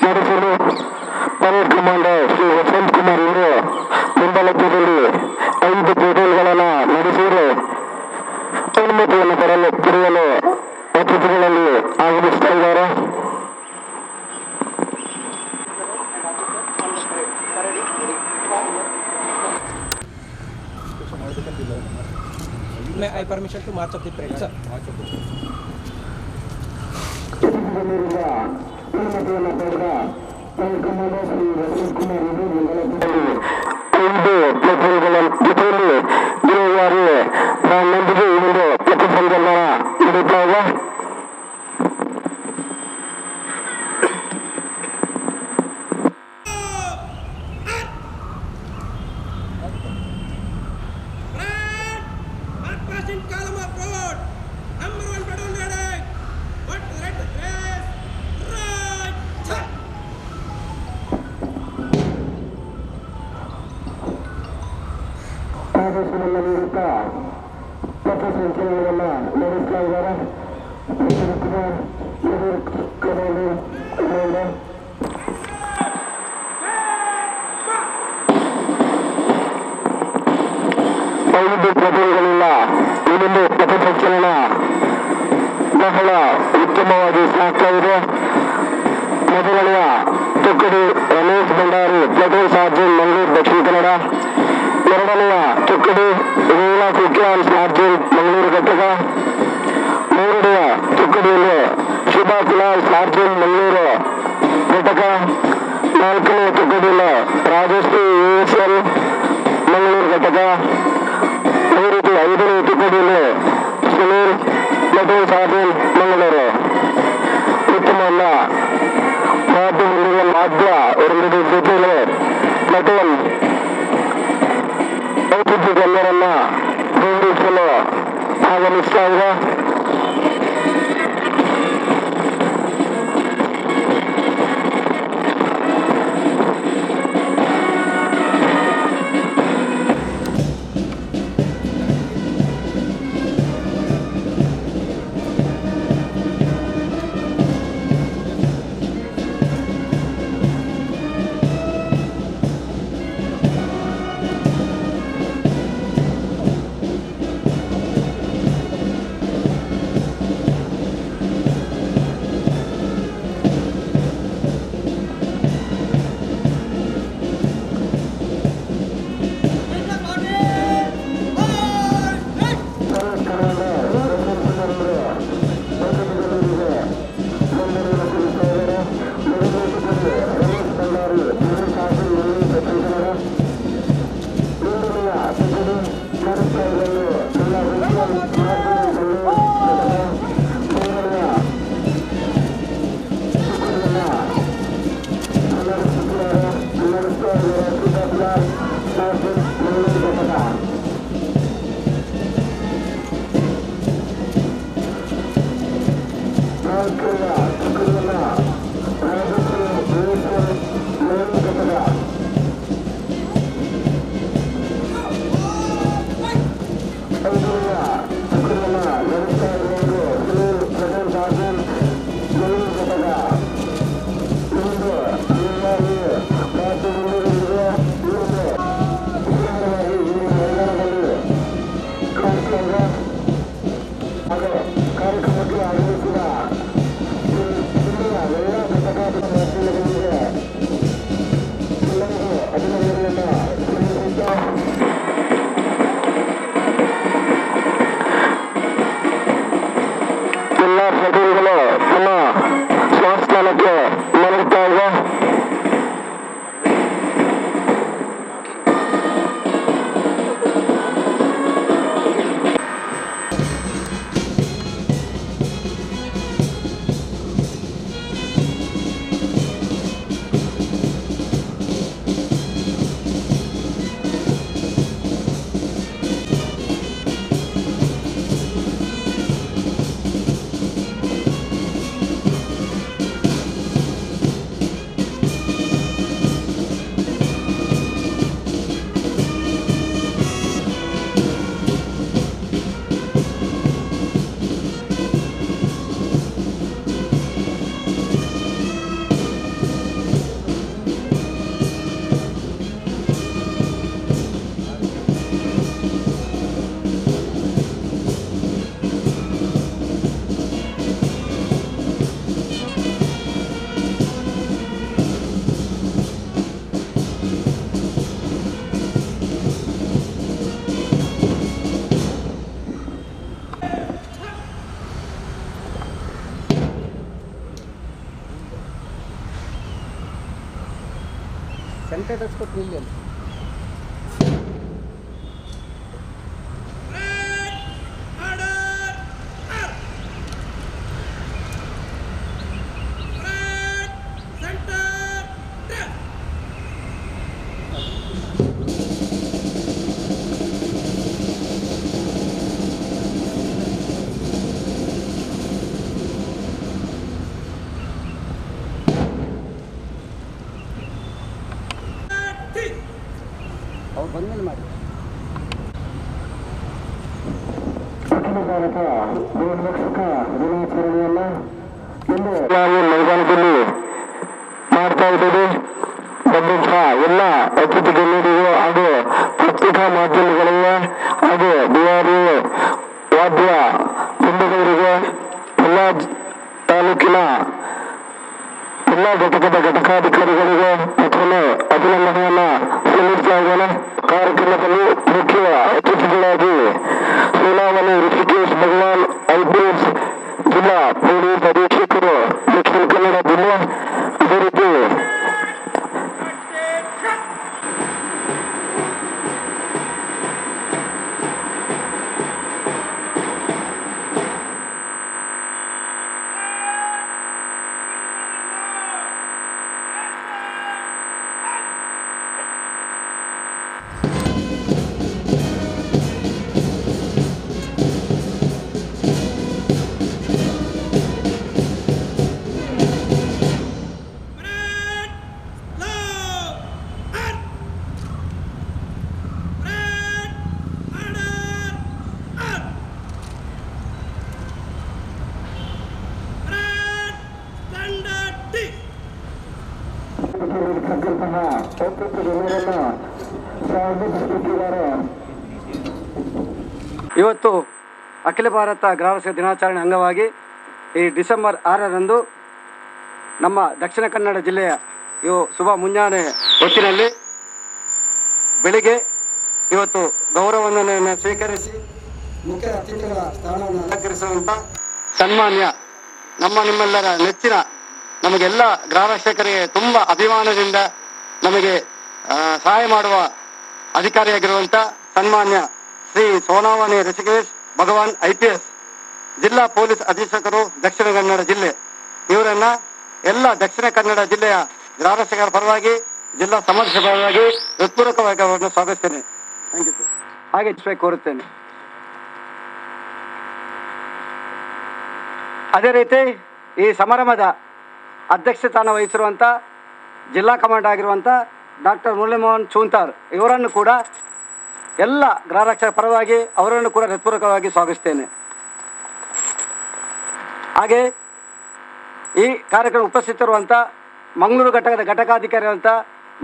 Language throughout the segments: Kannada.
ನಡೆಸಲು ಪರೇಡ್ ಕಮಾಂಡರ್ ಶ್ರೀ ವಸಂತ್ ಕುಮಾರ್ ಇವರು ಬೆಂಬಲದಲ್ಲಿ 5 ಪೆಟ್ರೋಲ್ಗಳನ್ನು ನಡೆಸಿದರೆ ಅನುಮತಿಯನ್ನು ಪಡೆಯಲು ಅತಿಥಿಗಳಲ್ಲಿ ಆಗಮಿಸ್ತಾ ಇದ್ದಾರೆ. I permission to march of the parade, sir. ಅನುಮತಿಯನ್ನು ಪಡೆದ ಪರೇಡ್ ಕಮಾಂಡರ್ ಶ್ರೀ ವಸಂತ್ ಕುಮಾರ್ ಇವರು ಬೆಂಬಲದಲ್ಲಿ 5 ಪೆಟ್ರೋಲ್ಗಳ ಜೊತೆಯಲ್ಲಿ ಗುರುವಾರ ನನ್ನೊಂದಿಗೆ ಈ ಒಂದು ಪಥಸಂಚಲನ ನಡೀತಾ ಇದೆ. ಆದೇಶವನ್ನು ನೀಡುತ್ತಾ ಪಥಸಂಚಲನವನ್ನು ನಡೆಸ್ತಾ ಇದ್ದಾರೆ. ಐದು ಪಥಗಳಿಲ್ಲ ಇನ್ನೊಂದು ಪಥಸಂಚಲನ ಬಹಳ ಉತ್ತಮವಾಗಿ ಸಾಗ್ತಾ ಇದೆ. ಮೊದಲನೆಯ ತುಕಡಿ ರಮೇಶ್ ಭಂಡಾರಿ ಪ್ಲಟೂನ್ ಸಾರ್ಜೆಂಟ್ ಮಂಗಳೂರು ದಕ್ಷಿಣ ಕನ್ನಡ. ಎರಡನೆಯ ತುಕಡಿ ವೀಣಾ ಕುಕ್ಯಾನ್ ಸಾರ್ಜೆಂಟ್ ಮಂಗಳೂರು ಘಟಕ. ಮೂರನೆಯ ತುಕಡಿಯಲ್ಲಿ ಶುಭಾ ಕುಲಾಲ್ ಸಾರ್ಜೆಂಟ್ ಮಂಗಳೂರು ಘಟಕ. ನಾಲ್ಕನೆಯ ತುಕಡಿಯಲ್ಲಿ ರಾಜಶ್ರೀ ASL ಮಂಗಳೂರು ಘಟಕ. ಅದೇ ರೀತಿ 5ನೇ ತುಕಡಿಯಲ್ಲಿ ಸುನೀಲ್ ಪ್ಲಟೂನ್ ಸಾರ್ಜೆಂಟ್ ಮಂಗಳೂರು. ಉತ್ತಮವನ್ನ ಮಾಧ್ಯ ಅವರೊಂದಿಗೆ ಜೊತೆಯಲ್ಲಿ ಪ್ಲಟೂನ್ ಐತಿಹ್ಯ ಗಣ್ಯರನ್ನ ಗೌರವಿಸಲು ಆಗಮಿಸ್ತಾ ಇದೆ. ಕಾರ್ಯಕ್ರಮಕ್ಕೆ ಆಗಮಿಸಿದ ಸೆಂಟರ್ ಟಚ್ ಕೊಟ್ಟು ಇಲ್ಲಿ ಅಲ್ಲಿ ಅವ್ರು ಬಂದ್ಮೇಲೆ ಮಾಡಿ. ಅಖಿಲ ಭಾರತ ಗೋರಕ್ಷಕ ದಿನಾಚರಣೆಯನ್ನ ಇಂದು ನಾವು ಮೈದಾನದಲ್ಲಿ ಮಾಡ್ತಾ ಇದ್ದೇವೆ. ಬಂದಂತಹ ಎಲ್ಲ ಅತಿಥಿ ಗಣ್ಯರಿಗೂ ಹಾಗೂ ಪತ್ರಿಕಾ ಮಾಧ್ಯಮಗಳಿಗೆ ಹಾಗೂ ಬಿಹಾರಿ ವಾದ್ಯ ವೃಂದದವರಿಗೆ ಎಲ್ಲ ತಾಲೂಕಿನ ಎಲ್ಲ ಘಟಕದ ಘಟಕಾಧಿಕಾರಿಗಳಿಗೆ ಮತ್ತೊಮ್ಮೆ ಅಭಿನಂದನೆಯನ್ನ ಸಲ್ಲಿಸ್ತಾ ಇದ್ದೇನೆ. ಕಾರ್ಯಕ್ರಮದಲ್ಲಿ ಮುಖ್ಯ ಅತಿಥಿಗಳಾಗಿ ಸೋನಾವನಿ ಋಷಿಕೇಶ್ ಭಗವಾನ್ IPS ಜಿಲ್ಲಾ ಪೊಲೀಸ್ ಅಧೀಕ್ಷಕರು ದಕ್ಷಿಣ ಕನ್ನಡ ಜಿಲ್ಲೆ, ಅದೇ ರೀತಿ ಇವತ್ತು ಅಖಿಲ ಭಾರತ ಗ್ರಾಹಕ ದಿನಾಚರಣೆ ಅಂಗವಾಗಿ ಈ ಡಿಸೆಂಬರ್ 6ರಂದು ನಮ್ಮ ದಕ್ಷಿಣ ಕನ್ನಡ ಜಿಲ್ಲೆಯ ಶುಭ ಮುಂಜಾನೆ ಹೊತ್ತಿನಲ್ಲಿ ಬೆಳಿಗ್ಗೆ ಇವತ್ತು ಗೌರವವನ್ನು ಸ್ವೀಕರಿಸಿ ಮುಖ್ಯ ಅತಿಥಿಗಳ ಸ್ಥಾನವನ್ನು ಅಲಂಕರಿಸುವಂಥ ಸನ್ಮಾನ್ಯ ನಿಮ್ಮೆಲ್ಲರ ನೆಚ್ಚಿನ ನಮಗೆಲ್ಲ ಗ್ರಾಮರಕ್ಷಕರಿಗೆ ತುಂಬ ಅಭಿಮಾನದಿಂದ ನಮಗೆ ಸಹಾಯ ಮಾಡುವ ಅಧಿಕಾರಿಯಾಗಿರುವಂಥ ಸನ್ಮಾನ್ಯ ಶ್ರೀ ಸೋನಾವನಿ ಋಷಿಕೇಶ್ ಭಗವಾನ್ IPS ಜಿಲ್ಲಾ ಪೊಲೀಸ್ ಅಧೀಕ್ಷಕರು ದಕ್ಷಿಣ ಕನ್ನಡ ಜಿಲ್ಲೆ, ಇವರನ್ನ ಎಲ್ಲ ದಕ್ಷಿಣ ಕನ್ನಡ ಜಿಲ್ಲೆಯ ಗ್ರಾಮರಕ್ಷಕರ ಪರವಾಗಿ ಜಿಲ್ಲಾ ಸಮಾಜದ ಪರವಾಗಿ ಹೃತ್ಪೂರ್ವಕವಾಗಿ ಅವರನ್ನು ಸ್ವಾಗತಿಸ್ತೇನೆ. Thank you sir. ಹಾಗೆ ಕೋರುತ್ತೇನೆ. ಅದೇ ರೀತಿ ಈ ಸಮಾರಂಭದ ಅಧ್ಯಕ್ಷಸ್ಥಾನ ವಹಿಸಿರುವಂಥ ಜಿಲ್ಲಾ ಕಮಾಂಡರ್ ಆಗಿರುವಂಥ ಡಾಕ್ಟರ್ ಮುರಳೀಮೋಹನ್ ಚೂಂತಾರ್ ಇವರನ್ನು ಕೂಡ ಎಲ್ಲ ಗೃಹರಕ್ಷಕ ಪರವಾಗಿ ಅವರನ್ನು ಕೂಡ ಹೃತ್ಪೂರ್ವಕವಾಗಿ ಸ್ವಾಗತಿಸ್ತೇನೆ. ಹಾಗೆ ಈ ಕಾರ್ಯಕ್ರಮ ಉಪಸ್ಥಿತರುವಂಥ ಮಂಗಳೂರು ಘಟಕದ ಘಟಕಾಧಿಕಾರಿಯಾದಂಥ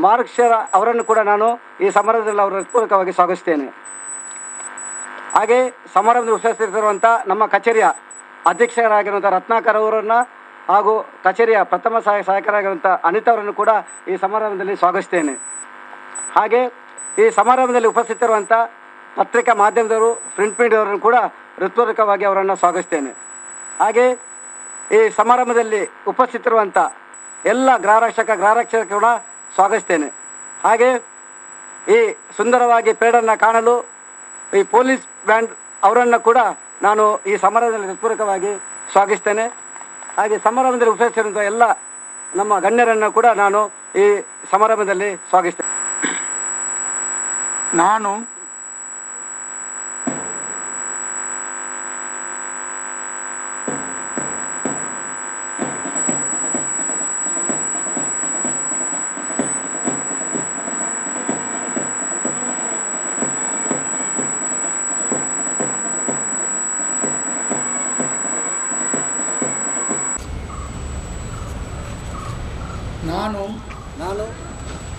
ಮಾರ್ಕ್ಷರ ಅವರನ್ನು ಕೂಡ ನಾನು ಈ ಸಮಾರಂಭದಲ್ಲಿ ಅವರು ಹೃತ್ಪೂರ್ವಕವಾಗಿ ಸ್ವಾಗತಿಸ್ತೇನೆ. ಹಾಗೆ ಸಮಾರಂಭದಲ್ಲಿ ಉಪಸ್ಥಿತರಿರುವಂಥ ನಮ್ಮ ಕಚೇರಿಯ ಅಧ್ಯಕ್ಷರಾಗಿರುವಂಥ ರತ್ನಾಕರ್ ಅವರನ್ನು ಹಾಗೂ ಕಚೇರಿಯ ಪ್ರಥಮ ಸಹಾಯಕರಾಗಿರುವಂಥ ಅನಿತಾ ಅವರನ್ನು ಕೂಡ ಈ ಸಮಾರಂಭದಲ್ಲಿ ಸ್ವಾಗತಿಸ್ತೇನೆ. ಹಾಗೆ ಈ ಸಮಾರಂಭದಲ್ಲಿ ಉಪಸ್ಥಿತರಿರುವಂಥ ಪತ್ರಿಕಾ ಮಾಧ್ಯಮದವರು, ಪ್ರಿಂಟ್ ಮೀಡಿಯಾವರನ್ನು ಕೂಡ ಹೃತ್ಪೂರ್ವಕವಾಗಿ ಅವರನ್ನು ಸ್ವಾಗತಿಸ್ತೇನೆ. ಹಾಗೆ ಈ ಸಮಾರಂಭದಲ್ಲಿ ಉಪಸ್ಥಿತರಿರುವಂಥ ಎಲ್ಲ ಗೃಹರಕ್ಷಕ ಕೂಡ ಸ್ವಾಗತಿಸ್ತೇನೆ. ಹಾಗೆ ಈ ಸುಂದರವಾಗಿ ಪೇಡನ್ನು ಕಾಣಲು ಈ ಪೊಲೀಸ್ ಬ್ಯಾಂಡ್ ಅವರನ್ನು ಕೂಡ ನಾನು ಈ ಸಮಾರಂಭದಲ್ಲಿ ಹೃತ್ಪೂರ್ವಕವಾಗಿ ಸ್ವಾಗತಿಸ್ತೇನೆ. ಹಾಗೆ ಸಮಾರಂಭದಲ್ಲಿ ಉಪಸ್ಥಿತಿರುವಂಥ ಎಲ್ಲ ನಮ್ಮ ಗಣ್ಯರನ್ನು ಕೂಡ ನಾನು ಈ ಸಮಾರಂಭದಲ್ಲಿ ಸ್ವಾಗತಿಸ್ತೇನೆ. ನಾನು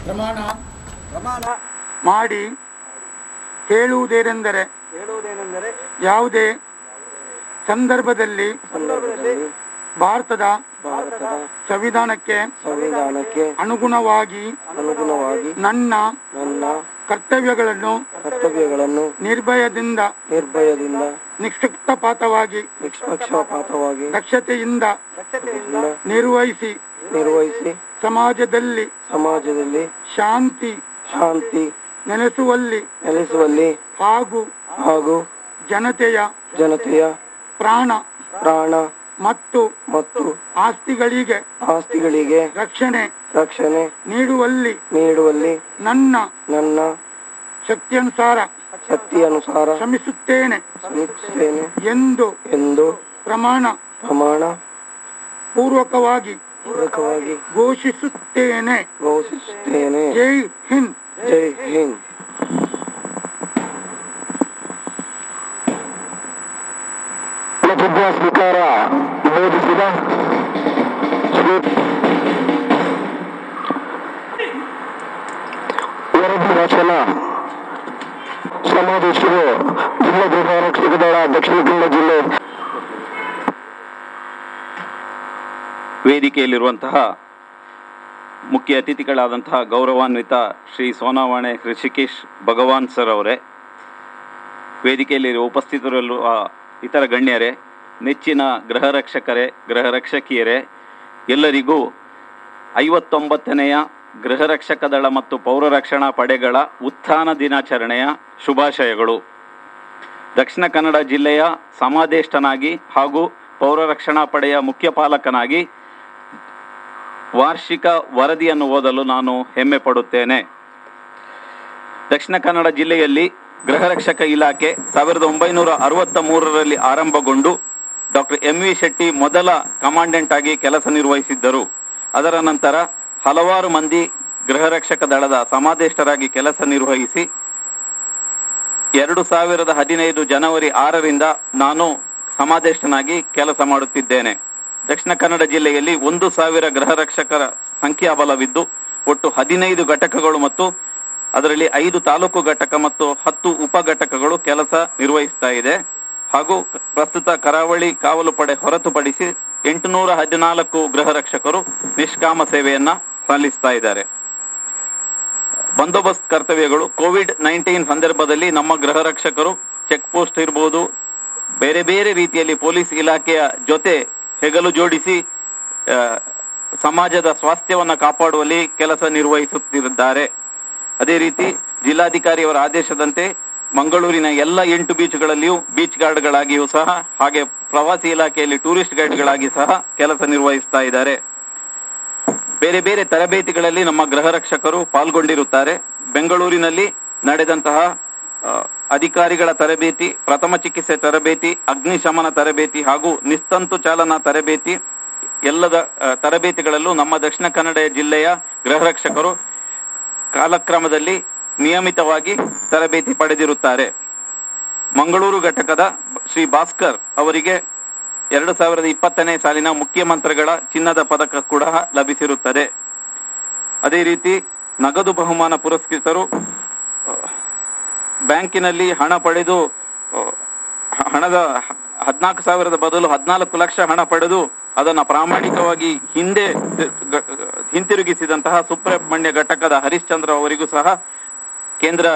ಪ್ರಮಾಣ ಮಾಡಿ ಹೇಳುವುದೇನೆಂದರೆ ಯಾವುದೇ ಸಂದರ್ಭದಲ್ಲಿ ಭಾರತದ ಸಂವಿಧಾನಕ್ಕೆ ಅನುಗುಣವಾಗಿ ನನ್ನ ಕರ್ತವ್ಯಗಳನ್ನು ನಿರ್ಭಯದಿಂದ ನಿಷ್ಪಕ್ಷಪಾತವಾಗಿ ದಕ್ಷತೆಯಿಂದ ನಿರ್ವಹಿಸಿ ಸಮಾಜದಲ್ಲಿ ಶಾಂತಿ ಶಾಂತಿ ನೆಲೆಸುವಲ್ಲಿ ನೆಲೆಸುವಲ್ಲಿ ಹಾಗೂ ಜನತೆಯ ಪ್ರಾಣ ಮತ್ತು ಮತ್ತು ಆಸ್ತಿಗಳಿಗೆ ರಕ್ಷಣೆ ನೀಡುವಲ್ಲಿ ನನ್ನ ಶಕ್ತಿಯನುಸಾರ ಶ್ರಮಿಸುತ್ತೇನೆ ಎಂದು ಪ್ರಮಾಣ ಪೂರ್ವಕವಾಗಿ ಘೋಷಿಸುತ್ತೇನೆ. ಜೈ ಹಿಂದ್. ಪ್ರತಿಜ್ಞಾ ಸ್ವೀಕಾರ ಬೋಧಿಸಿದ ವರದಿ ವಾಚನ ಸಮಾವೇಶವು ಜಿಲ್ಲಾ ಗೃಹ ರಕ್ಷಕ ದಳ ದಕ್ಷಿಣ ಕನ್ನಡ ಜಿಲ್ಲೆ. ವೇದಿಕೆಯಲ್ಲಿರುವಂತಹ ಮುಖ್ಯ ಅತಿಥಿಗಳಾದಂತಹ ಗೌರವಾನ್ವಿತ ಶ್ರೀ ಸೋನಾವಾಣೆ ಋಷಿಕೇಶ್ ಭಗವಾನ್ ಸರ್ ಅವರೇ, ವೇದಿಕೆಯಲ್ಲಿ ಉಪಸ್ಥಿತರಿರುವ ಇತರ ಗಣ್ಯರೇ, ನೆಚ್ಚಿನ ಗೃಹ ರಕ್ಷಕರೇ, ಗೃಹ ರಕ್ಷಕಿಯರೇ, ಎಲ್ಲರಿಗೂ 59ನೆಯ ಗೃಹ ರಕ್ಷಕ ದಳ ಮತ್ತು ಪೌರ ರಕ್ಷಣಾ ಪಡೆಗಳ ಉತ್ಥಾನ ದಿನಾಚರಣೆಯ ಶುಭಾಶಯಗಳು. ದಕ್ಷಿಣ ಕನ್ನಡ ಜಿಲ್ಲೆಯ ಸಮಾದೇಷ್ಟನಾಗಿ ಹಾಗೂ ಪೌರ ರಕ್ಷಣಾ ಪಡೆಯ ಮುಖ್ಯ ಪಾಲಕನಾಗಿ ವಾರ್ಷಿಕ ವರದಿಯನ್ನು ಓದಲು ನಾನು ಹೆಮ್ಮೆ ಪಡುತ್ತೇನೆ. ದಕ್ಷಿಣ ಕನ್ನಡ ಜಿಲ್ಲೆಯಲ್ಲಿ ಗೃಹ ರಕ್ಷಕ ಇಲಾಖೆ 1963ರಲ್ಲಿ ಆರಂಭಗೊಂಡು ಡಾಕ್ಟರ್ MV ಶೆಟ್ಟಿ ಮೊದಲ ಕಮಾಂಡೆಂಟ್ ಆಗಿ ಕೆಲಸ ನಿರ್ವಹಿಸಿದ್ದರು. ಅದರ ನಂತರ ಹಲವಾರು ಮಂದಿ ಗೃಹ ರಕ್ಷಕ ದಳದ ಸಮಾದೇಷ್ಟರಾಗಿ ಕೆಲಸ ನಿರ್ವಹಿಸಿ 2015 ಜನವರಿ 6ರಿಂದ ನಾನು ಸಮಾದೇಷ್ಟನಾಗಿ ಕೆಲಸ ಮಾಡುತ್ತಿದ್ದೇನೆ. ದಕ್ಷಿಣ ಕನ್ನಡ ಜಿಲ್ಲೆಯಲ್ಲಿ 1000 ಗೃಹ ರಕ್ಷಕರ ಸಂಖ್ಯಾಬಲವಿದ್ದು ಒಟ್ಟು 15 ಘಟಕಗಳು ಮತ್ತು ಅದರಲ್ಲಿ 5 ತಾಲೂಕು ಘಟಕ ಮತ್ತು 10 ಉಪ ಘಟಕಗಳು ಕೆಲಸ ನಿರ್ವಹಿಸ್ತಾ ಇದೆ. ಹಾಗೂ ಪ್ರಸ್ತುತ ಕರಾವಳಿ ಕಾವಲು ಪಡೆ ಹೊರತುಪಡಿಸಿ 814 ಗೃಹ ರಕ್ಷಕರು ನಿಷ್ಕಾಮ ಸೇವೆಯನ್ನ ಸಲ್ಲಿಸ್ತಾ ಇದ್ದಾರೆ. ಬಂದೋಬಸ್ತ್ ಕರ್ತವ್ಯಗಳು ಕೋವಿಡ್-19 ಸಂದರ್ಭದಲ್ಲಿ ನಮ್ಮ ಗೃಹ ರಕ್ಷಕರು ಚೆಕ್ ಪೋಸ್ಟ್ ಇರ್ಬೋದು, ಬೇರೆ ಬೇರೆ ರೀತಿಯಲ್ಲಿ ಪೊಲೀಸ್ ಇಲಾಖೆಯ ಜೊತೆ ಹೆಗಲು ಜೋಡಿಸಿ ಸಮಾಜದ ಸ್ವಾಸ್ಥ್ಯವನ್ನು ಕಾಪಾಡುವಲ್ಲಿ ಕೆಲಸ ನಿರ್ವಹಿಸುತ್ತಿದ್ದಾರೆ. ಅದೇ ರೀತಿ ಜಿಲ್ಲಾಧಿಕಾರಿಯವರ ಆದೇಶದಂತೆ ಮಂಗಳೂರಿನ ಎಲ್ಲ 8 ಬೀಚ್ಗಳಲ್ಲಿಯೂ ಬೀಚ್ ಗಾರ್ಡ್ಗಳಾಗಿಯೂ ಸಹ, ಹಾಗೆ ಪ್ರವಾಸಿ ಇಲಾಖೆಯಲ್ಲಿ ಟೂರಿಸ್ಟ್ ಗೈಡ್ಗಳಾಗಿ ಸಹ ಕೆಲಸ ನಿರ್ವಹಿಸ್ತಾ ಇದ್ದಾರೆ. ಬೇರೆ ಬೇರೆ ತರಬೇತಿಗಳಲ್ಲಿ ನಮ್ಮ ಗೃಹ ರಕ್ಷಕರು ಪಾಲ್ಗೊಂಡಿರುತ್ತಾರೆ. ಬೆಂಗಳೂರಿನಲ್ಲಿ ನಡೆದಂತಹ ಅಧಿಕಾರಿಗಳ ತರಬೇತಿ, ಪ್ರಥಮ ಚಿಕಿತ್ಸೆ ತರಬೇತಿ, ಅಗ್ನಿಶಮನ ತರಬೇತಿ ಹಾಗೂ ನಿಸ್ತಂತು ಚಾಲನಾ ತರಬೇತಿ ಎಲ್ಲದ ತರಬೇತಿಗಳಲ್ಲೂ ನಮ್ಮ ದಕ್ಷಿಣ ಕನ್ನಡ ಜಿಲ್ಲೆಯ ಗೃಹ ರಕ್ಷಕರು ಕಾಲಕ್ರಮದಲ್ಲಿ ನಿಯಮಿತವಾಗಿ ತರಬೇತಿ ಪಡೆದಿರುತ್ತಾರೆ. ಮಂಗಳೂರು ಘಟಕದ ಶ್ರೀ ಭಾಸ್ಕರ್ ಅವರಿಗೆ 2020ನೇ ಸಾಲಿನ ಮುಖ್ಯಮಂತ್ರಿಗಳ ಚಿನ್ನದ ಪದಕ ಕೂಡ ಲಭಿಸಿರುತ್ತದೆ. ಅದೇ ರೀತಿ ನಗದು ಬಹುಮಾನ ಪುರಸ್ಕೃತರು ಬ್ಯಾಂಕಿನಲ್ಲಿ ಹಣ ಪಡೆದು ಹಣದ 14,000 ಬದಲು 14 ಲಕ್ಷ ಹಣ ಪಡೆದು ಅದನ್ನು ಪ್ರಾಮಾಣಿಕವಾಗಿ ಹಿಂತಿರುಗಿಸಿದಂತಹ ಸುಬ್ರಹ್ಮಣ್ಯ ಘಟಕದ ಹರಿಶ್ಚಂದ್ರ ಅವರಿಗೂ ಸಹ ಕೇಂದ್ರ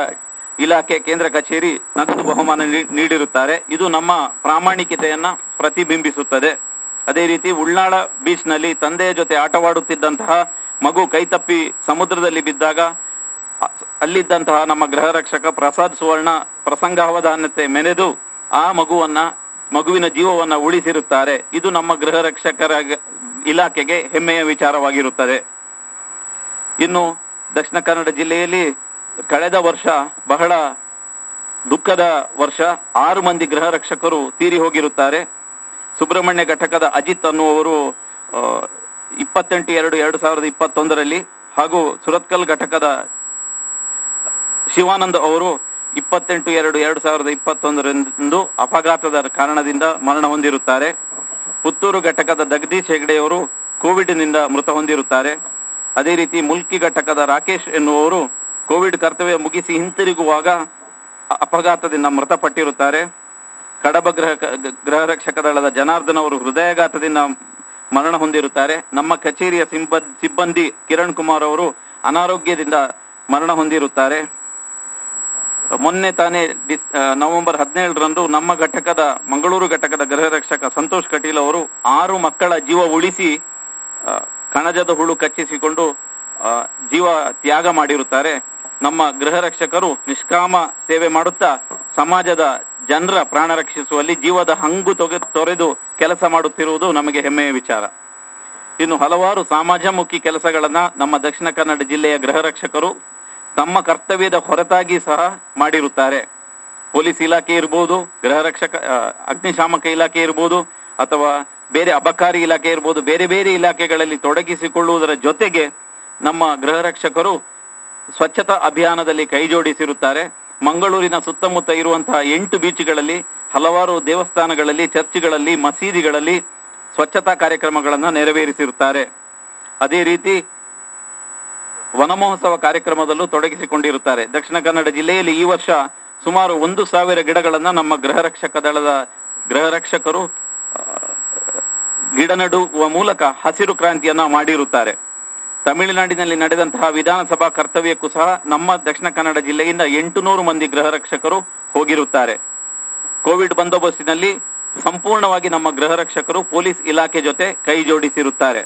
ಇಲಾಖೆ ಕೇಂದ್ರ ಕಚೇರಿ ನಗದು ಬಹುಮಾನ ನೀಡಿರುತ್ತಾರೆ. ಇದು ನಮ್ಮ ಪ್ರಾಮಾಣಿಕತೆಯನ್ನ ಪ್ರತಿಬಿಂಬಿಸುತ್ತದೆ. ಅದೇ ರೀತಿ ಉಳ್ನಾಳ ಬೀಚ್ನಲ್ಲಿ ತಂದೆಯ ಜೊತೆ ಆಟವಾಡುತ್ತಿದ್ದಂತಹ ಮಗು ಕೈತಪ್ಪಿ ಸಮುದ್ರದಲ್ಲಿ ಬಿದ್ದಾಗ ಅಲ್ಲಿದ್ದಂತಹ ನಮ್ಮ ಗೃಹ ರಕ್ಷಕ ಪ್ರಸಾದ್ ಸುವರ್ಣ ಪ್ರಸಂಗಾವಧಾನತೆ ಮೆನೆದು ಆ ಮಗುವಿನ ಜೀವವನ್ನ ಉಳಿಸಿರುತ್ತಾರೆ. ಇದು ನಮ್ಮ ಗೃಹ ರಕ್ಷಕರ ಇಲಾಖೆಗೆ ಹೆಮ್ಮೆಯ ವಿಚಾರವಾಗಿರುತ್ತದೆ. ಇನ್ನು ದಕ್ಷಿಣ ಕನ್ನಡ ಜಿಲ್ಲೆಯಲ್ಲಿ ಕಳೆದ ವರ್ಷ ಬಹಳ ದುಃಖದ ವರ್ಷ. 6 ಮಂದಿ ಗೃಹ ರಕ್ಷಕರು ತೀರಿ ಹೋಗಿರುತ್ತಾರೆ. ಸುಬ್ರಹ್ಮಣ್ಯ ಘಟಕದ ಅಜಿತ್ ಅನ್ನುವರು 28/2/2021ರಲ್ಲಿ ಹಾಗೂ ಸುರತ್ಕಲ್ ಘಟಕದ ಶಿವಾನಂದ್ ಅವರು 28/2/2021ರಂದು ಅಪಘಾತದ ಕಾರಣದಿಂದ ಮರಣ ಹೊಂದಿರುತ್ತಾರೆ. ಪುತ್ತೂರು ಘಟಕದ ಜಗದೀಶ್ ಹೆಗ್ಡೆಯವರು ಕೋವಿಡ್ನಿಂದ ಮೃತ ಹೊಂದಿರುತ್ತಾರೆ. ಅದೇ ರೀತಿ ಮುಲ್ಕಿ ಘಟಕದ ರಾಕೇಶ್ ಎನ್ನುವರು ಕೋವಿಡ್ ಕರ್ತವ್ಯ ಮುಗಿಸಿ ಹಿಂತಿರುಗುವಾಗ ಅಪಘಾತದಿಂದ ಮೃತಪಟ್ಟಿರುತ್ತಾರೆ. ಕಡಬ ಗೃಹ ರಕ್ಷಕ ದಳದ ಜನಾರ್ದನ್ ಅವರು ಹೃದಯಾಘಾತದಿಂದ ಮರಣ ಹೊಂದಿರುತ್ತಾರೆ. ನಮ್ಮ ಕಚೇರಿಯ ಸಿಬ್ಬಂದಿ ಕಿರಣ್ ಕುಮಾರ್ ಅವರು ಅನಾರೋಗ್ಯದಿಂದ ಮರಣ ಹೊಂದಿರುತ್ತಾರೆ. ಮೊನ್ನೆ ತಾನೇ ನವೆಂಬರ್ 17ರಂದು ನಮ್ಮ ಘಟಕದ ಮಂಗಳೂರು ಘಟಕದ ಗೃಹ ರಕ್ಷಕ ಸಂತೋಷ್ ಕಟೀಲ್ ಅವರು 6 ಮಕ್ಕಳ ಜೀವ ಉಳಿಸಿ ಕಣಜದ ಹುಳು ಕಚ್ಚಿಸಿಕೊಂಡು ಜೀವ ತ್ಯಾಗ ಮಾಡಿರುತ್ತಾರೆ. ನಮ್ಮ ಗೃಹ ರಕ್ಷಕರು ನಿಷ್ಕಾಮ ಸೇವೆ ಮಾಡುತ್ತಾ ಸಮಾಜದ ಜನರ ಪ್ರಾಣ ರಕ್ಷಿಸುವಲ್ಲಿ ಜೀವದ ಹಂಗು ತೊರೆದು ಕೆಲಸ ಮಾಡುತ್ತಿರುವುದು ನಮಗೆ ಹೆಮ್ಮೆಯ ವಿಚಾರ. ಇನ್ನು ಹಲವಾರು ಸಮಾಜಮುಖಿ ಕೆಲಸಗಳನ್ನ ನಮ್ಮ ದಕ್ಷಿಣ ಕನ್ನಡ ಜಿಲ್ಲೆಯ ಗೃಹ ರಕ್ಷಕರು ತಮ್ಮ ಕರ್ತವ್ಯದ ಹೊರತಾಗಿ ಸಹ ಮಾಡಿರುತ್ತಾರೆ. ಪೊಲೀಸ್ ಇಲಾಖೆ ಇರ್ಬೋದು, ಗೃಹ ರಕ್ಷಕ ಅಗ್ನಿಶಾಮಕ ಇಲಾಖೆ ಇರ್ಬೋದು, ಅಥವಾ ಬೇರೆ ಅಬಕಾರಿ ಇಲಾಖೆ ಇರ್ಬೋದು, ಬೇರೆ ಬೇರೆ ಇಲಾಖೆಗಳಲ್ಲಿ ತೊಡಗಿಸಿಕೊಳ್ಳುವುದರ ಜೊತೆಗೆ ನಮ್ಮ ಗೃಹ ರಕ್ಷಕರು ಸ್ವಚ್ಛತಾ ಅಭಿಯಾನದಲ್ಲಿ ಕೈ ಜೋಡಿಸಿರುತ್ತಾರೆ. ಮಂಗಳೂರಿನ ಸುತ್ತಮುತ್ತ ಇರುವಂತಹ 8 ಬೀಚ್ಗಳಲ್ಲಿ, ಹಲವಾರು ದೇವಸ್ಥಾನಗಳಲ್ಲಿ, ಚರ್ಚ್ಗಳಲ್ಲಿ, ಮಸೀದಿಗಳಲ್ಲಿ ಸ್ವಚ್ಛತಾ ಕಾರ್ಯಕ್ರಮಗಳನ್ನು ನೆರವೇರಿಸಿರುತ್ತಾರೆ. ಅದೇ ರೀತಿ ವನ ಮಹೋತ್ಸವ ಕಾರ್ಯಕ್ರಮದಲ್ಲೂ ತೊಡಗಿಸಿಕೊಂಡಿರುತ್ತಾರೆ. ದಕ್ಷಿಣ ಕನ್ನಡ ಜಿಲ್ಲೆಯಲ್ಲಿ ಈ ವರ್ಷ ಸುಮಾರು 1,000 ಗಿಡಗಳನ್ನು ನಮ್ಮ ಗೃಹ ರಕ್ಷಕ ದಳದ ಗೃಹ ರಕ್ಷಕರು ಗಿಡ ನೆಡುವ ಮೂಲಕ ಹಸಿರು ಕ್ರಾಂತಿಯನ್ನ ಮಾಡಿರುತ್ತಾರೆ. ತಮಿಳುನಾಡಿನಲ್ಲಿ ನಡೆದಂತಹ ವಿಧಾನಸಭಾ ಕರ್ತವ್ಯಕ್ಕೂ ಸಹ ನಮ್ಮ ದಕ್ಷಿಣ ಕನ್ನಡ ಜಿಲ್ಲೆಯಿಂದ 800 ಮಂದಿ ಗೃಹ ರಕ್ಷಕರು ಹೋಗಿರುತ್ತಾರೆ. ಕೋವಿಡ್ ಬಂದೋಬಸ್ತಿನಲ್ಲಿ ಸಂಪೂರ್ಣವಾಗಿ ನಮ್ಮ ಗೃಹ ರಕ್ಷಕರು ಪೊಲೀಸ್ ಇಲಾಖೆ ಜೊತೆ ಕೈ ಜೋಡಿಸಿರುತ್ತಾರೆ.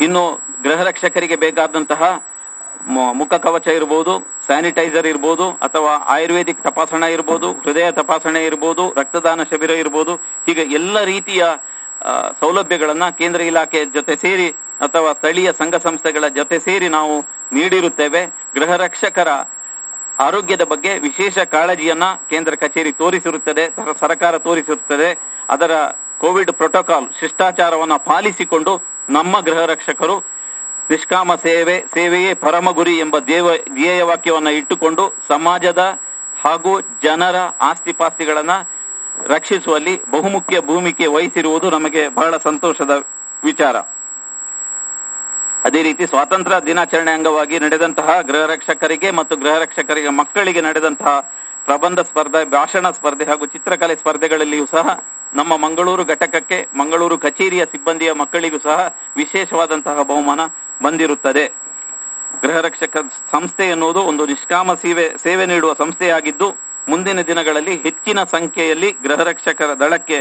ಇನ್ನು ಗೃಹ ರಕ್ಷಕರಿಗೆ ಬೇಕಾದಂತಹ ಮುಖ ಕವಚ ಇರ್ಬೋದು, ಸ್ಯಾನಿಟೈಸರ್ ಇರ್ಬೋದು, ಅಥವಾ ಆಯುರ್ವೇದಿಕ್ ತಪಾಸಣೆ ಇರ್ಬೋದು, ಹೃದಯ ತಪಾಸಣೆ ಇರ್ಬೋದು, ರಕ್ತದಾನ ಶಿಬಿರ ಇರ್ಬೋದು, ಹೀಗೆ ಎಲ್ಲ ರೀತಿಯ ಸೌಲಭ್ಯಗಳನ್ನ ಕೇಂದ್ರ ಇಲಾಖೆ ಜೊತೆ ಸೇರಿ ಅಥವಾ ಸ್ಥಳೀಯ ಸಂಘ ಸಂಸ್ಥೆಗಳ ಜೊತೆ ಸೇರಿ ನಾವು ನೀಡಿರುತ್ತೇವೆ. ಗೃಹ ರಕ್ಷಕರ ಆರೋಗ್ಯದ ಬಗ್ಗೆ ವಿಶೇಷ ಕಾಳಜಿಯನ್ನ ಕೇಂದ್ರ ಕಚೇರಿ ತೋರಿಸಿರುತ್ತದೆ, ಸರ್ಕಾರ ತೋರಿಸಿರುತ್ತದೆ. ಅದರ ಕೋವಿಡ್ ಪ್ರೋಟೋಕಾಲ್ ಶಿಷ್ಟಾಚಾರವನ್ನ ಪಾಲಿಸಿಕೊಂಡು ನಮ್ಮ ಗೃಹ ರಕ್ಷಕರು ನಿಷ್ಕಾಮ ಸೇವೆಯೇ ಪರಮ ಗುರಿ ಎಂಬ ಧ್ಯೇಯ ವಾಕ್ಯವನ್ನ ಇಟ್ಟುಕೊಂಡು ಸಮಾಜದ ಹಾಗೂ ಜನರ ಆಸ್ತಿಪಾಸ್ತಿಗಳನ್ನ ರಕ್ಷಿಸುವಲ್ಲಿ ಬಹುಮುಖ್ಯ ಭೂಮಿಕೆ ವಹಿಸಿರುವುದು ನಮಗೆ ಬಹಳ ಸಂತೋಷದ ವಿಚಾರ. ಅದೇ ರೀತಿ ಸ್ವಾತಂತ್ರ್ಯ ದಿನಾಚರಣೆ ಅಂಗವಾಗಿ ನಡೆದಂತಹ ಗೃಹ ರಕ್ಷಕರಿಗೆ ಮತ್ತು ಗೃಹ ರಕ್ಷಕರಿಗೆ ಮಕ್ಕಳಿಗೆ ನಡೆದಂತಹ ಪ್ರಬಂಧ ಸ್ಪರ್ಧೆ, ಭಾಷಣ ಸ್ಪರ್ಧೆ ಹಾಗೂ ಚಿತ್ರಕಲೆ ಸ್ಪರ್ಧೆಗಳಲ್ಲಿಯೂ ಸಹ ನಮ್ಮ ಮಂಗಳೂರು ಘಟಕಕ್ಕೆ, ಮಂಗಳೂರು ಕಚೇರಿಯ ಸಿಬ್ಬಂದಿಯ ಮಕ್ಕಳಿಗೂ ಸಹ ವಿಶೇಷವಾದಂತಹ ಬಹುಮಾನ ಬಂದಿರುತ್ತದೆ. ಗೃಹ ರಕ್ಷಕ ಸಂಸ್ಥೆ ಎನ್ನುವುದು ಒಂದು ನಿಷ್ಕಾಮ ಸೇವೆ ನೀಡುವ ಸಂಸ್ಥೆಯಾಗಿದ್ದು, ಮುಂದಿನ ದಿನಗಳಲ್ಲಿ ಹೆಚ್ಚಿನ ಸಂಖ್ಯೆಯಲ್ಲಿ ಗೃಹ ರಕ್ಷಕರ ದಳಕ್ಕೆ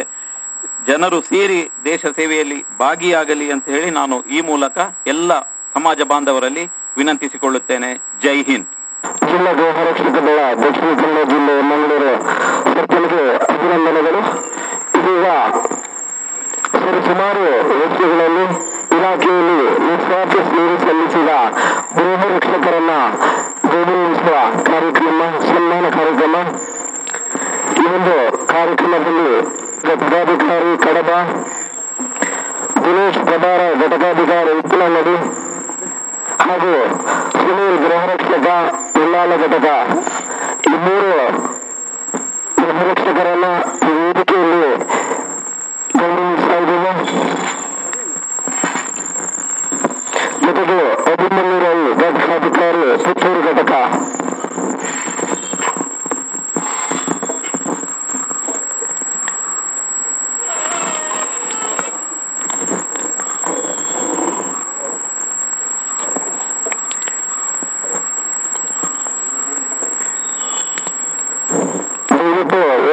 ಜನರು ಸೇರಿ ದೇಶ ಸೇವೆಯಲ್ಲಿ ಭಾಗಿಯಾಗಲಿ ಅಂತ ಹೇಳಿ ನಾನು ಈ ಮೂಲಕ ಎಲ್ಲ ಸಮಾಜ ಬಾಂಧವರಲ್ಲಿ ವಿನಂತಿಸಿಕೊಳ್ಳುತ್ತೇನೆ. ಜೈ ಹಿಂದ್. ಜಿಲ್ಲಾ ಗೃಹ ರಕ್ಷಕ ದಳ ದಕ್ಷಿಣ ಕನ್ನಡ ಜಿಲ್ಲೆ ಮಂಗಳೂರು ಸರ್ಕಲ್ಗೆ ಅಭಿನಂದನೆಗಳು. ಇದೀಗ ಸುಮಾರು ವರ್ಷಗಳಲ್ಲಿ ಇಲಾಖೆಯಲ್ಲಿ ನಿಸ್ವಾರ್ಥ ಸೇವೆ ಸಲ್ಲಿಸಿದ ಗೃಹ ರಕ್ಷಕರನ್ನ ಗೌರವಿಸುವ ಕಾರ್ಯಕ್ರಮ, ಸನ್ಮಾನ ಕಾರ್ಯಕ್ರಮ. ಈ ಒಂದು ಕಾರ್ಯಕ್ರಮದಲ್ಲಿ ಪದಾಧಿಕಾರಿ ಕಡಬ ದಿನೇಶ್ ಪ್ರಭಾರ, ಘಟಕಾಧಿಕಾರಿ ಉಪ್ಪಿನಂಗಡಿ ಹಾಗೂ ಸುನೀಲ್ ಗೃಹ ರಕ್ಷಕ ಉಳ್ಳಾಲ ಘಟಕ, ಈ 3 ಗೃಹ ರಕ್ಷಕರನ್ನ ವೇದಿಕೆಯಲ್ಲಿ ಗೌರವಿಸ್ತಾ ಇದ್ದೇವೆ. ಜೊತೆಗೆ ಅಭಿಮನ್ಯುರಲ್ಲಿ ಘಟಕಾಧಿಕಾರಿ ಪುತ್ತೂರು ಘಟಕ,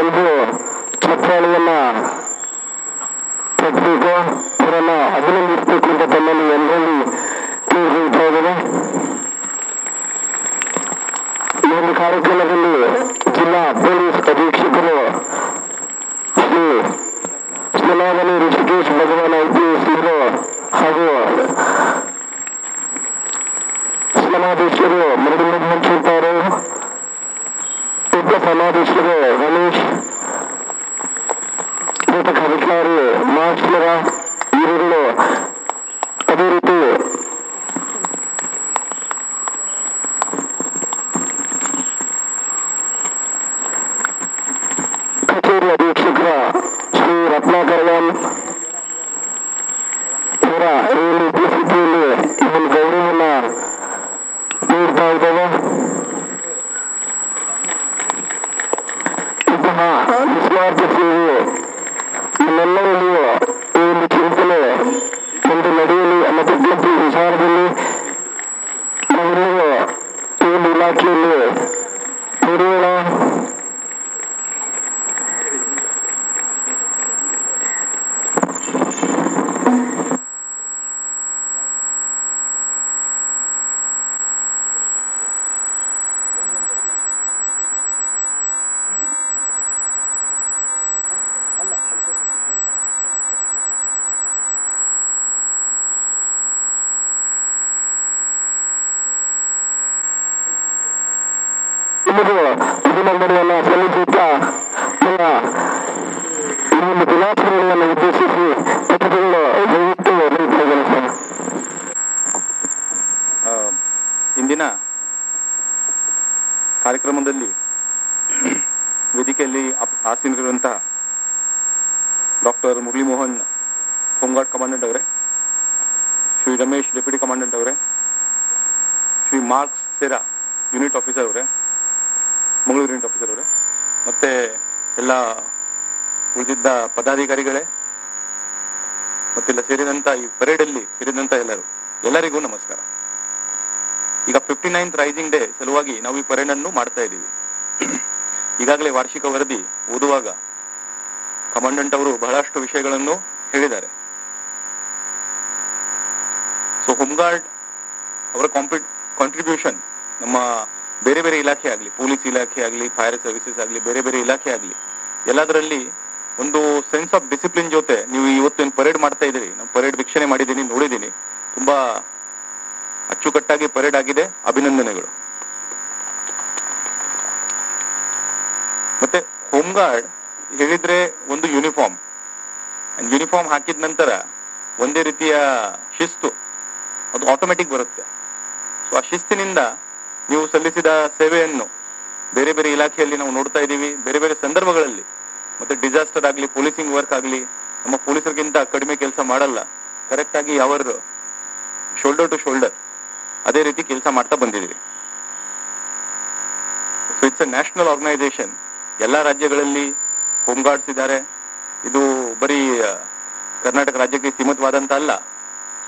ಒಂದು ಚಪ್ಪಾಳಿಯನ್ನ ತಟ್ಟಬೇಕು, ಅವರನ್ನ ಅಭಿನಂದಿಸಬೇಕು ಅಂತ ತಮ್ಮಲ್ಲಿ ಎಲ್ಲರಲ್ಲಿ ತಿಳಿಸ್ತಾ ಇದ್ದೇನೆ. ಈ ಒಂದು ಕಾರ್ಯಕ್ರಮದಲ್ಲಿ ಜಿಲ್ಲಾ ಪೊಲೀಸ್ ಅಧೀಕ್ಷಕರು ಶ್ರೀ ಶ್ರೀನಾಗನಿ ಋಷಿಕೇಶ್ ಭಗವಾನ್ IPS ಇವರು ಹಾಗೂ ಸಮಾಧೀಶರು ಮೃದಂಗ ಮಂಚೂರ್ತಾರೆ, ಉಪ ಸಮಾಧೀಶರು ರಮೇಶ್, ಘಟಕಾಧಿಕಾರಿ ಮಾಸ್ಟರ ಇವರುಗಳು, ಅದೇ ರೀತಿ ಕಚೇರಿ ಅಧೀಕ್ಷಕರ ಶ್ರೀ ರತ್ನಾಕರ್ ಇವರ ಈ ಉಪಸ್ಥಿತಿಯಲ್ಲಿ ಈ ಒಂದು ಗೌರವವನ್ನ ನೀಡ್ತಾ ಇದ್ದೇವೆ. ಇಂತಹ ನಿಸ್ವಾರ್ಥ ಸೇವೆ ನಮ್ಮೆಲ್ಲರಲ್ಲಿಯೂ ಈ ಒಂದು ಚಿಂತನೆ ಒಂದು ನಡೆಯಲಿ ಅನ್ನೋ ಪ್ರತಿಯೊಂದು ವಿಚಾರದಲ್ಲಿ ನಾವೆಲ್ಲರೂ ಈ ಒಂದು ಇಲಾಖೆಯಲ್ಲಿ ದುಡಿಯೋಣ. ವಂದನೆಗಳನ್ನು ಸಲ್ಲಿಸುತ್ತಾ ನನ್ನ ಈ ಒಂದು ದಿನಾಚರಣೆಯನ್ನು ಉದ್ದೇಶಿಸಿ ಅತಿಥಿಗಳು ದಯವಿಟ್ಟು ನಿಂತಿದ್ದಾರೆ ಸರ್. ಇಂದಿನ ಕಾರ್ಯಕ್ರಮದಲ್ಲಿ ವೇದಿಕೆಯಲ್ಲಿ ಆಸೀನರಿರುವಂತಹ doctor Murali Mohan home guard commandant ಅವರೇ, ಶ್ರೀ ರಮೇಶ್ ಡೆಪ್ಯೂಟಿ ಕಮಾಂಡೆಂಟ್ ಅವರೇ, ಶ್ರೀ ಮಾರ್ಕ್ಸ್ ಸೇರಾ ಯೂನಿಟ್ ಆಫೀಸರ್ ಅವರೇ, ಮಂಗಳೂರು ಯೂನಿಟ್ ಆಫೀಸರ್ ಅವರೇ, ಮತ್ತೆ ಎಲ್ಲ ಉಳಿದಿದ್ದ ಪದಾಧಿಕಾರಿಗಳೇ, ಮತ್ತೆಲ್ಲ ಸೇರಿದಂಥ ಈ ಪರೇಡಲ್ಲಿ ಸೇರಿದಂಥ ಎಲ್ಲರಿಗೂ ನಮಸ್ಕಾರ. ಈಗ 59th ರೈಸಿಂಗ್ ಡೇ ಸಲುವಾಗಿ ನಾವು ಈ ಪರೇಡ್ ಅನ್ನು ಮಾಡ್ತಾ ಇದ್ದೀವಿ. ಈಗಾಗಲೇ ವಾರ್ಷಿಕ ವರದಿ ಓದುವಾಗ ಕಮಾಂಡೆಂಟ್ ಅವರು ಬಹಳಷ್ಟು ವಿಷಯಗಳನ್ನು ಹೇಳಿದ್ದಾರೆ. ಸೊ ಹೋಮ್ಗಾರ್ಡ್ ಅವರ ಕಾಂಟ್ರಿಬ್ಯೂಷನ್ ನಮ್ಮ ಬೇರೆ ಬೇರೆ ಇಲಾಖೆ ಆಗಲಿ, ಪೊಲೀಸ್ ಇಲಾಖೆ ಆಗಲಿ, ಫೈರ್ ಸರ್ವಿಸಸ್ ಆಗಲಿ, ಬೇರೆ ಬೇರೆ ಇಲಾಖೆ ಆಗಲಿ, ಎಲ್ಲದರಲ್ಲಿ ಒಂದು ಸೆನ್ಸ್ ಆಫ್ ಡಿಸಿಪ್ಲಿನ್ ಜೊತೆ ನೀವು ಇವತ್ತೇನು ಪರೇಡ್ ಮಾಡ್ತಾ ಇದ್ದೀರಿ, ನಾನು ಪರೇಡ್ ವೀಕ್ಷಣೆ ಮಾಡಿದ್ದೀನಿ, ನೋಡಿದ್ದೀನಿ, ತುಂಬಾ ಅಚ್ಚುಕಟ್ಟಾಗಿ ಪರೇಡ್ ಆಗಿದೆ. ಅಭಿನಂದನೆಗಳು. ಮತ್ತೆ ಹೋಮ್ಗಾರ್ಡ್ ಹೇಳಿದ್ರೆ ಒಂದು ಯೂನಿಫಾರ್ಮ್ ಹಾಕಿದ ನಂತರ ಒಂದೇ ರೀತಿಯ ಶಿಸ್ತು ಅದು ಆಟೋಮೆಟಿಕ್ ಬರುತ್ತೆ. ಸೊ ಆ ಶಿಸ್ತಿನಿಂದ ನೀವು ಸಲ್ಲಿಸಿದ ಸೇವೆಯನ್ನು ಬೇರೆ ಬೇರೆ ಇಲಾಖೆಯಲ್ಲಿ ನಾವು ನೋಡ್ತಾ ಇದ್ದೀವಿ. ಬೇರೆ ಬೇರೆ ಸಂದರ್ಭಗಳಲ್ಲಿ ಮತ್ತೆ ಡಿಸಾಸ್ಟರ್ ಆಗಲಿ, ಪೊಲೀಸಿಂಗ್ ವರ್ಕ್ ಆಗಲಿ, ನಮ್ಮ ಪೊಲೀಸರಿಗಿಂತ ಕಡಿಮೆ ಕೆಲಸ ಮಾಡಲ್ಲ. ಕರೆಕ್ಟ್ ಆಗಿ ಅವರ್ ಶೋಲ್ಡರ್ ಟು ಶೋಲ್ಡರ್ ಅದೇ ರೀತಿ ಕೆಲಸ ಮಾಡ್ತಾ ಬಂದಿದ್ದೀವಿ. So it's a national organisation. ಎಲ್ಲ ರಾಜ್ಯಗಳಲ್ಲಿ ಹೋಮ್ ಗಾರ್ಡ್ಸ್ ಇದ್ದಾರೆ. ಇದು ಬರೀ ಕರ್ನಾಟಕ ರಾಜ್ಯಕ್ಕೆ ಸೀಮಿತವಾದಂತ ಅಲ್ಲ.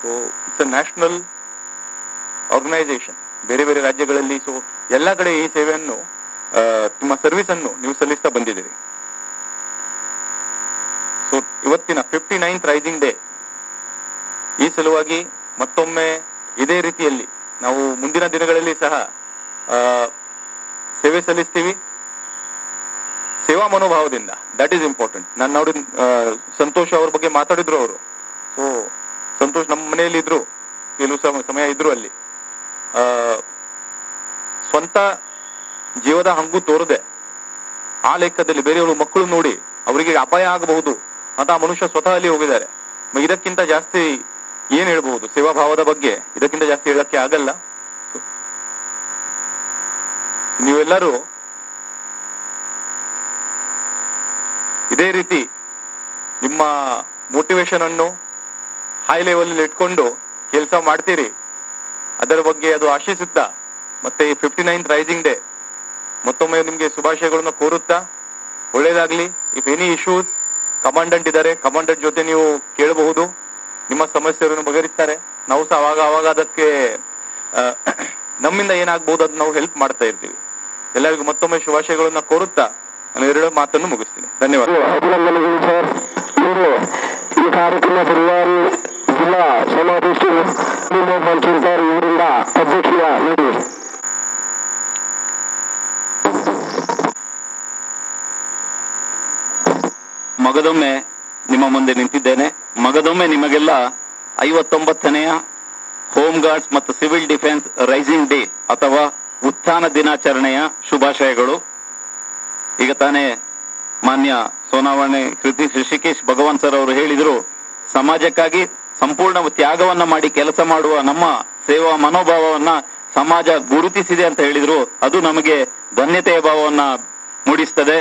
So it's a national organisation ಬೇರೆ ಬೇರೆ ರಾಜ್ಯಗಳಲ್ಲಿ. ಸೊ ಎಲ್ಲ ಕಡೆ ಈ ಸೇವೆಯನ್ನು ನಿಮ್ಮ ಸರ್ವಿಸ್ ಅನ್ನು ನೀವು ಸಲ್ಲಿಸ್ತಾ ಬಂದಿದ್ದೀರಿ. ಸೊ ಇವತ್ತಿನ 59th ರೈಸಿಂಗ್ ಡೇ ಈ ಸಲುವಾಗಿ ಮತ್ತೊಮ್ಮೆ ಇದೇ ರೀತಿಯಲ್ಲಿ ನಾವು ಮುಂದಿನ ದಿನಗಳಲ್ಲಿ ಸಹ ಸೇವೆ ಸಲ್ಲಿಸ್ತೀವಿ. ಸೇವಾ ಮನೋಭಾವದಿಂದ, ದಟ್ ಈಸ್ ಇಂಪಾರ್ಟೆಂಟ್. ನಾನು ನೋಡಿ ಸಂತೋಷ್ ಅವ್ರ ಬಗ್ಗೆ ಮಾತಾಡಿದ್ರು ಅವರು. ಸೊ ಸಂತೋಷ್ ನಮ್ಮ ಮನೆಯಲ್ಲಿ ಇದ್ರು, ಕೆಲವು ಸಮಯ ಇದ್ರು ಅಲ್ಲಿ. ಸ್ವಂತ ಜೀವದ ಹಂಗು ತೋರದೆ ಆ ಲೆಕ್ಕದಲ್ಲಿ ಬೇರೆಯವರು ಮಕ್ಕಳು ನೋಡಿ ಅವರಿಗೆ ಅಪಾಯ ಆಗಬಹುದು ಅಂತ ಆ ಮನುಷ್ಯ ಸ್ವತಃ ಅಲ್ಲಿ ಹೋಗಿದ್ದಾರೆ. ಇದಕ್ಕಿಂತ ಜಾಸ್ತಿ ಏನ್ ಹೇಳ್ಬಹುದು ಸೇವಾ ಭಾವದ ಬಗ್ಗೆ? ಇದಕ್ಕಿಂತ ಜಾಸ್ತಿ ಹೇಳಕ್ಕೆ ಆಗಲ್ಲ. ನೀವೆಲ್ಲರೂ ಇದೇ ರೀತಿ ನಿಮ್ಮ ಮೋಟಿವೇಶನ್ ಅನ್ನು ಹೈ ಲೆವೆಲ್ ಇಟ್ಕೊಂಡು ಕೆಲಸ ಮಾಡ್ತೀರಿ, ಅದರ ಬಗ್ಗೆ ಅದು ಆಶಿಸುತ್ತಾ ಮತ್ತೆ ಈ 59th ರೈಸಿಂಗ್ ಡೇ ಮತ್ತೊಮ್ಮೆ ನಿಮ್ಗೆ ಶುಭಾಶಯಗಳನ್ನು ಕೋರುತ್ತಾ ಒಳ್ಳೇದಾಗ್ಲಿ. ಇಫ್ ಎನಿ ಇಶ್ಯೂಸ್ ಕಮಾಂಡೆಂಟ್ ಇದ್ದಾರೆ, ಕಮಾಂಡೆಂಟ್ ಜೊತೆ ನೀವು ಕೇಳಬಹುದು, ನಿಮ್ಮ ಸಮಸ್ಯೆಯನ್ನು ಬಗೆಹರಿಸ್ತಾರೆ. ನಾವು ಸಹ ಅವಾಗ ಅದಕ್ಕೆ ನಮ್ಮಿಂದ ಏನಾಗಬಹುದು ಅದು ನಾವು ಹೆಲ್ಪ್ ಮಾಡ್ತಾ ಇರ್ತೀವಿ. ಎಲ್ಲರಿಗೂ ಮತ್ತೊಮ್ಮೆ ಶುಭಾಶಯಗಳನ್ನ ಕೋರುತ್ತಾ ನಾನು 2 ಮಾತನ್ನು ಮುಗಿಸ್ತೀನಿ. ಧನ್ಯವಾದ. ಅಭಿನಂದನೆಗಳು ಸರ್. ಇಂದು ಈ ಕಾರ್ಯಕ್ರಮ ಬಳ್ಳಾರಿ ಜಿಲ್ಲಾ ಸಮಾವೇಶ ಇವರಿಂದ ಅಧ್ಯಕ್ಷೀಯ ನೀಡಿ. ಮಗದೊಮ್ಮೆ ನಿಮ್ಮ ಮುಂದೆ ನಿಂತಿದ್ದೇನೆ. ಮಗದೊಮ್ಮೆ ನಿಮಗೆಲ್ಲ 59ನೇ ಹೋಮ್ ಗಾರ್ಡ್ಸ್ ಮತ್ತು ಸಿವಿಲ್ ಡಿಫೆನ್ಸ್ ರೈಸಿಂಗ್ ಡೇ ಅಥವಾ ಉತ್ಥಾನ ದಿನಾಚರಣೆಯ ಶುಭಾಶಯಗಳು. ಈಗ ತಾನೇ ಮಾನ್ಯ ಸೋನಾವಣೆ ಋಷಿಕೇಶ್ ಭಗವಾನ್ ಸರ್ ಅವರು ಹೇಳಿದ್ರು, ಸಮಾಜಕ್ಕಾಗಿ ಸಂಪೂರ್ಣ ತ್ಯಾಗವನ್ನ ಮಾಡಿ ಕೆಲಸ ಮಾಡುವ ನಮ್ಮ ಸೇವಾ ಮನೋಭಾವವನ್ನ ಸಮಾಜ ಗುರುತಿಸಿದೆ ಅಂತ ಹೇಳಿದ್ರು. ಅದು ನಮಗೆ ಧನ್ಯತೆಯ ಭಾವವನ್ನ ಮೂಡಿಸ್ತದೆ.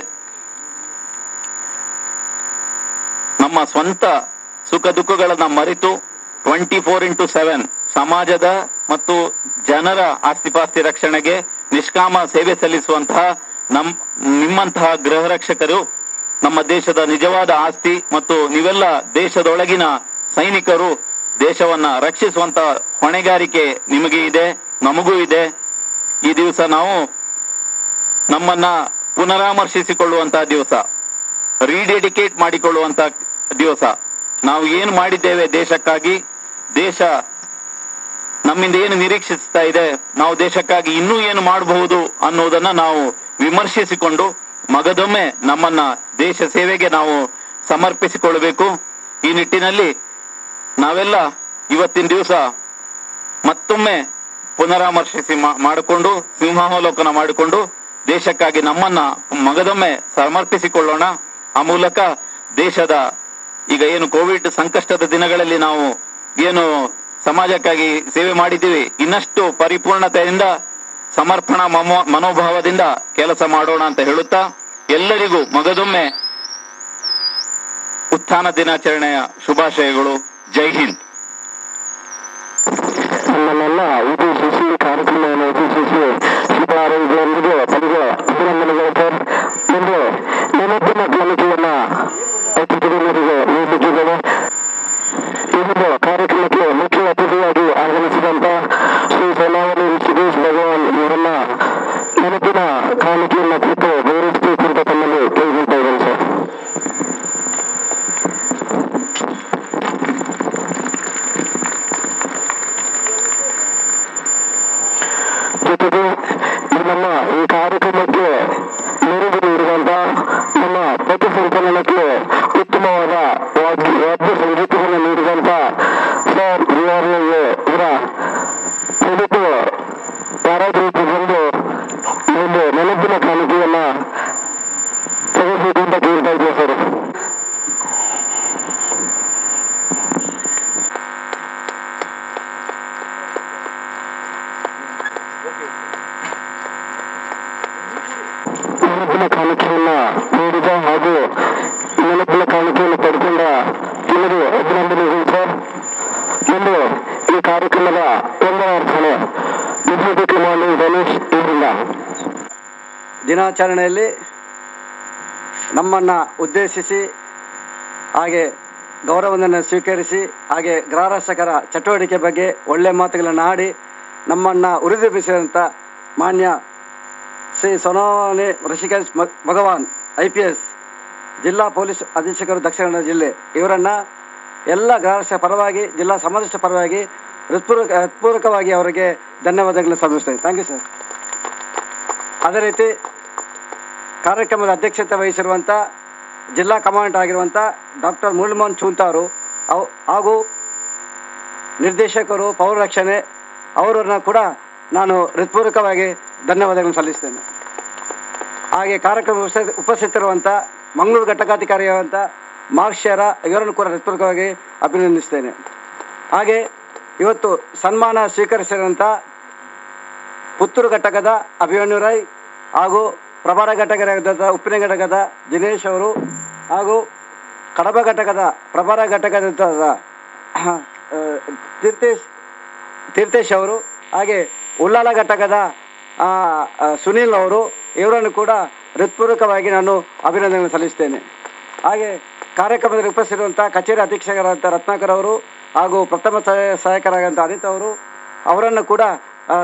ನಮ್ಮ ಸ್ವಂತ ಸುಖ ದುಃಖಗಳನ್ನ ಮರೆತು 24/7 ಸಮಾಜದ ಮತ್ತು ಜನರ ಆಸ್ತಿಪಾಸ್ತಿ ರಕ್ಷಣೆಗೆ ನಿಷ್ಕಾಮ ಸೇವೆ ಸಲ್ಲಿಸುವಂತಹ ನಿಮ್ಮಂತಹ ಗೃಹ ರಕ್ಷಕರು ನಮ್ಮ ದೇಶದ ನಿಜವಾದ ಆಸ್ತಿ. ಮತ್ತು ನೀವೆಲ್ಲ ದೇಶದೊಳಗಿನ ಸೈನಿಕರು. ದೇಶವನ್ನ ರಕ್ಷಿಸುವಂತ ಹೊಣೆಗಾರಿಕೆ ನಿಮಗೆ ಇದೆ, ನಮಗೂ ಇದೆ. ಈ ದಿವಸ ನಾವು ನಮ್ಮನ್ನ ಪುನರಾಮರ್ಶಿಸಿಕೊಳ್ಳುವಂತಹ ದಿವಸ, ರೀಡೆಡಿಕೇಟ್ ಮಾಡಿಕೊಳ್ಳುವಂತ ದಿವಸ. ನಾವು ಏನು ಮಾಡಿದ್ದೇವೆ ದೇಶಕ್ಕಾಗಿ, ದೇಶ ನಮ್ಮಿಂದ ಏನು ನಿರೀಕ್ಷಿಸ್ತಾ ಇದೆ, ನಾವು ದೇಶಕ್ಕಾಗಿ ಇನ್ನೂ ಏನು ಮಾಡಬಹುದು ಅನ್ನೋದನ್ನ ನಾವು ವಿಮರ್ಶಿಸಿಕೊಂಡು ಮಗದೊಮ್ಮೆ ನಮ್ಮನ್ನ ದೇಶ ಸೇವೆಗೆ ನಾವು ಸಮರ್ಪಿಸಿಕೊಳ್ಳಬೇಕು. ಈ ನಿಟ್ಟಿನಲ್ಲಿ ನಾವೆಲ್ಲ ಇವತ್ತಿನ ದಿವಸ ಮತ್ತೊಮ್ಮೆ ಪುನರಾಮರ್ಶಿಸಿ ಮಾಡಿಕೊಂಡು ಸಿಂಹಾವಲೋಕನ ಮಾಡಿಕೊಂಡು ದೇಶಕ್ಕಾಗಿ ನಮ್ಮನ್ನ ಮಗದೊಮ್ಮೆ ಸಮರ್ಪಿಸಿಕೊಳ್ಳೋಣ. ಆ ಮೂಲಕ ದೇಶದ ಈಗ ಏನು ಕೋವಿಡ್ ಸಂಕಷ್ಟದ ದಿನಗಳಲ್ಲಿ ನಾವು ಏನು ಸಮಾಜಕ್ಕಾಗಿ ಸೇವೆ ಮಾಡಿದ್ದೀವಿ, ಇನ್ನಷ್ಟು ಪರಿಪೂರ್ಣತೆಯಿಂದ ಸಮರ್ಪಣಾ ಮನೋಭಾವದಿಂದ ಕೆಲಸ ಮಾಡೋಣ ಅಂತ ಹೇಳುತ್ತಾ ಎಲ್ಲರಿಗೂ ಮಗದೊಮ್ಮೆ ಉತ್ಥಾನ ದಿನಾಚರಣೆಯ ಶುಭಾಶಯಗಳು. ಜೈ ಹಿಂದ್. ನಮ್ಮನ್ನೆಲ್ಲ ಉದ್ದೇಶಿಸಿ ಕಾರ್ಯಕ್ರಮವನ್ನು ಉದ್ದೇಶಿಸಿ ಶುಭ ಆರೋಗ್ಯದೊಂದಿಗೆ ತಮಗೆ ಅಭಿನಂದನೆಗಳು ಸರ್. ಒಂದು ನೆನಪಿನ ಕಾಣಿಕೆಯನ್ನ ಅತಿಥಿಗಳಿಗೆ ನೀಡಿದ್ದಾರೆ. ಇದೊಂದು ಕಾರ್ಯಕ್ರಮಕ್ಕೆ ಮುಖ್ಯ ಅತಿಥಿಯಾಗಿ ಆಗಮಿಸಿದಂತ ಶ್ರೀ ಸೋನಾವಳಿ ಋಷಿಕೇಶ್ ಭಗವಾನ್ ಇವರನ್ನ ನೆನಪಿನ ಕಾಣಿಕೆಯನ್ನ ಕೊಟ್ಟು ಗೌರವಿಸಬೇಕು ಅಂತ ತಮ್ಮಲ್ಲಿ ಕೇಳ್ಕೊಳ್ತಾ ಇದ್ದೇನೆ ಸರ್. ಜೊತೆಗೆ ನಮ್ಮ ಈ ಕಾರ್ಯಕ್ರಮಕ್ಕೆ ನೆರವು ನೀಡುವಂತ ನಮ್ಮ ಪಥ ಸಂಕಲನಕ್ಕೆ ಉತ್ತಮವಾದ ವಾದ್ಯ ಸಂಗೀತವನ್ನು ನೀಡಿದಂತ ಸರ್ ಇವರ ಕುರಿತು ಯಾರಾದರೂ ಬಂದು ಒಂದು ನೆನಪಿನ ಕಾಣಿಕೆಯನ್ನ ತಗೋಬೇಕು ಅಂತ ಕೇಳ್ತಾ ಇದ್ದೀವಿ ಸರ್. ನೆನಪಿನ ಕಾಣಿಕೆಯನ್ನ ನೀಡಿದ ಹಾಗೂ ನೆನಪಿನ ಕಾಣಿಕೆಯನ್ನು ಪಡ್ಕೊಂಡ ಕೆಲವು ಅಭಿನಂದನೆಗಳು ಸರ್. ಎಂದು ಈ ಕಾರ್ಯಕ್ರಮದ ಒಂದನೇ ಡೆಪ್ಯೂಟಿ ಕಮಾಂಡಿಂಗ್ ಗಣೇಶ್ ಇವರಿಂದ ದಿನಾಚರಣೆಯಲ್ಲಿ ನಮ್ಮನ್ನು ಉದ್ದೇಶಿಸಿ ಹಾಗೆ ಗೌರವವನ್ನು ಸ್ವೀಕರಿಸಿ ಹಾಗೆ ಗ್ರಾಹಕರ ಚಟುವಟಿಕೆ ಬಗ್ಗೆ ಒಳ್ಳೆಯ ಮಾತುಗಳನ್ನು ಆಡಿ ನಮ್ಮನ್ನು ಉರಿದುಂಬಿಸಿದಂಥ ಮಾನ್ಯ ಶ್ರೀ ಸೋನಾವಳಿ ಋಷಿಕೇಶ್ ಭಗವಾನ್ IPS ಜಿಲ್ಲಾ ಪೊಲೀಸ್ ಅಧೀಕ್ಷಕರು ದಕ್ಷಿಣ ಕನ್ನಡ ಜಿಲ್ಲೆ ಇವರನ್ನು ಎಲ್ಲ ಗ್ರಾಹಕರ ಪರವಾಗಿ ಜಿಲ್ಲಾ ಸಮಾಜದ ಪರವಾಗಿ ಹೃತ್ಪೂರ್ವಕವಾಗಿ ಅವರಿಗೆ ಧನ್ಯವಾದಗಳನ್ನು ಸಲ್ಲಿಸ್ತೇನೆ. Thank you sir. ಅದೇ ರೀತಿ ಕಾರ್ಯಕ್ರಮದ ಅಧ್ಯಕ್ಷತೆ ವಹಿಸಿರುವಂಥ ಜಿಲ್ಲಾ ಕಮಾಂಡೆಂಟ್ ಆಗಿರುವಂಥ ಡಾಕ್ಟರ್ ಮುರಳೀಮೋಹನ್ ಚೂಂತ ಅವರು ಹಾಗೂ ನಿರ್ದೇಶಕರು ಪೌರ ರಕ್ಷಣೆ ಅವರನ್ನು ಕೂಡ ನಾನು ಹೃತ್ಪೂರ್ವಕವಾಗಿ ಧನ್ಯವಾದಗಳನ್ನು ಸಲ್ಲಿಸ್ತೇನೆ. ಹಾಗೆ ಕಾರ್ಯಕ್ರಮ ಉಪಸ್ಥಿತರಿರುವಂಥ ಮಂಗಳೂರು ಘಟಕಾಧಿಕಾರಿಯಾದಂಥ ಮಾರ್ಕ್ಷರ ಇವರನ್ನು ಕೂಡ ಹೃತ್ಪೂರ್ವಕವಾಗಿ ಅಭಿನಂದಿಸ್ತೇನೆ. ಹಾಗೆ ಇವತ್ತು ಸನ್ಮಾನ ಸ್ವೀಕರಿಸಿರುವಂಥ ಪುತ್ತೂರು ಘಟಕದ ಅಭಿಮನ್ಯು ರೈ ಹಾಗೂ ಪ್ರಭಾರ ಘಟಕದ ಉಪ್ಪಿನ ಘಟಕದ ದಿನೇಶ್ ಅವರು ಹಾಗೂ ಕಡಬ ಘಟಕದ ಪ್ರಭಾರ ಘಟಕದ ತೀರ್ಥೇಶ್ ಅವರು ಹಾಗೆ ಉಳ್ಳಾಲ ಘಟಕದ ಸುನೀಲ್ ಅವರು ಇವರನ್ನು ಕೂಡ ಹೃತ್ಪೂರ್ವಕವಾಗಿ ನಾನು ಅಭಿನಂದನೆಗಳನ್ನು ಸಲ್ಲಿಸ್ತೇನೆ. ಹಾಗೆ ಕಾರ್ಯಕ್ರಮದಲ್ಲಿ ಉಪಸ್ಥಿತಿರುವಂಥ ಕಚೇರಿ ಅಧೀಕ್ಷಕರಾದಂಥ ರತ್ನಾಕರ್ ಅವರು ಹಾಗೂ ಪ್ರಥಮ ಸಹಾಯಕರಾದಂಥ ಅನಿತ್ ಅವರು ಅವರನ್ನು ಕೂಡ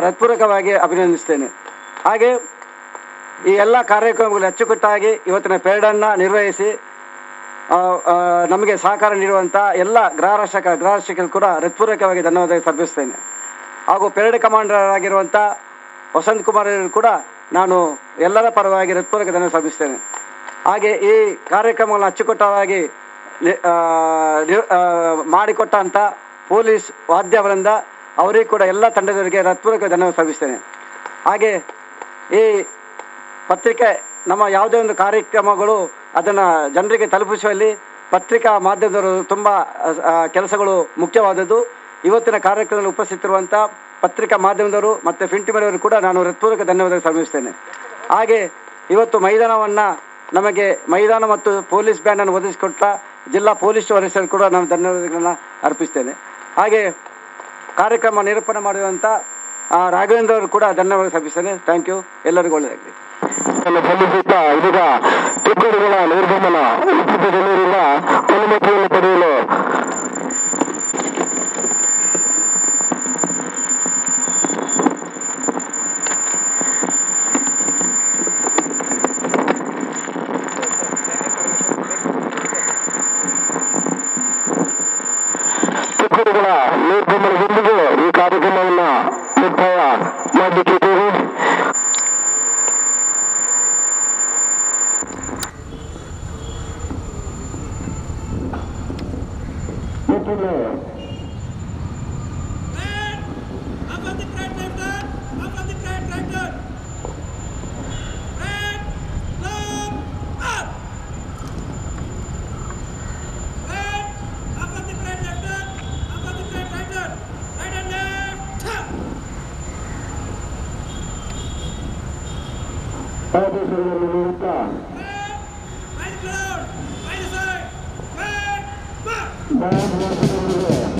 ಹೃತ್ಪೂರ್ವಕವಾಗಿ ಅಭಿನಂದಿಸ್ತೇನೆ. ಹಾಗೆ ಈ ಎಲ್ಲ ಕಾರ್ಯಕ್ರಮಗಳು ಅಚ್ಚುಕಟ್ಟಾಗಿ ಇವತ್ತಿನ ಪೇರಡನ್ನು ನಿರ್ವಹಿಸಿ ನಮಗೆ ಸಹಕಾರ ನೀಡುವಂಥ ಎಲ್ಲ ಗ್ರಾಹಕರು ಕೂಡ ಹೃತ್ಪೂರ್ವಕವಾಗಿ ಧನ್ಯವಾದ ಸಲ್ಲಿಸ್ತೇನೆ. ಹಾಗೂ ಪೆರೇಡ್ ಕಮಾಂಡರ್ ಆಗಿರುವಂಥ ವಸಂತ್ ಕುಮಾರ್ ಕೂಡ ನಾನು ಎಲ್ಲರ ಪರವಾಗಿ ಹೃತ್ಪೂರ್ವಕ ಧನ್ಯವಾದ ಸಲ್ಲಿಸ್ತೇನೆ. ಹಾಗೆ ಈ ಕಾರ್ಯಕ್ರಮಗಳನ್ನು ಅಚ್ಚುಕಟ್ಟಾಗಿ ಮಾಡಿಕೊಟ್ಟಂಥ ಪೊಲೀಸ್ ವಾದ್ಯವರಿಂದ ಅವರಿಗೆ ಕೂಡ ಎಲ್ಲ ತಂಡದವರಿಗೆ ಹೃತ್ಪೂರ್ವಕ ಧನ್ಯವಾದ ಸಲ್ಲಿಸ್ತೇನೆ. ಹಾಗೆ ಈ ಪತ್ರಿಕೆ ನಮ್ಮ ಯಾವುದೇ ಒಂದು ಕಾರ್ಯಕ್ರಮಗಳು ಅದನ್ನು ಜನರಿಗೆ ತಲುಪಿಸುವಲ್ಲಿ ಪತ್ರಿಕಾ ಮಾಧ್ಯಮದವರು ತುಂಬ ಕೆಲಸಗಳು ಮುಖ್ಯವಾದದ್ದು. ಇವತ್ತಿನ ಕಾರ್ಯಕ್ರಮದಲ್ಲಿ ಉಪಸ್ಥಿತರಿರುವಂಥ ಪತ್ರಿಕಾ ಮಾಧ್ಯಮದವರು ಮತ್ತು ಪ್ರಿಂಟ್ ಮೀಡಿಯಾವರು ಕೂಡ ನಾನು ಹೃತ್ಪೂರ್ವಕ ಧನ್ಯವಾದ ಸಲ್ಲಿಸ್ತೇನೆ. ಹಾಗೆ ಇವತ್ತು ನಮಗೆ ಮೈದಾನ ಮತ್ತು ಪೊಲೀಸ್ ಬ್ಯಾಂಡನ್ನು ಒದಗಿಸಿಕೊಟ್ಟ ಜಿಲ್ಲಾ ಪೊಲೀಸ್ ವರಿಷ್ಠರು ಕೂಡ ನಾನು ಧನ್ಯವಾದಗಳನ್ನು ಅರ್ಪಿಸ್ತೇನೆ. ಹಾಗೆ ಕಾರ್ಯಕ್ರಮ ನಿರೂಪಣೆ ಮಾಡಿರುವಂಥ ರಾಘವೇಂದ್ರ ಅವರು ಕೂಡ ಧನ್ಯವಾದ ಸಲ್ಲಿಸ್ತೇನೆ. Thank you. ಎಲ್ಲರಿಗೂ ಒಳ್ಳೆಯದಾಗಲಿ. ಸಲ್ಲಿಸುತ್ತಾ ಇದೀಗ ತುಕ್ಕಡಿಗಳ ನಿರ್ಗಮನ ಉಚಿತದಿಂದ ಅನುಮತಿಯನ್ನು ಪಡೆಯಲು ತುಕ್ಕಡಿಗಳ ನಿರ್ಗಮನದೊಂದಿಗೆ ಈ ಕಾರ್ಯಕ್ರಮವನ್ನು ಮುಕ್ತಾಯ ಮಾಡಲಿಕ್ಕಿದ್ದೇವೆ. ಆದೇಶಗಳನ್ನು ನೀಡುತ್ತಾ ಬ್ಯಾಂಡ್ ವಾಸಿಗಳಿಗೆ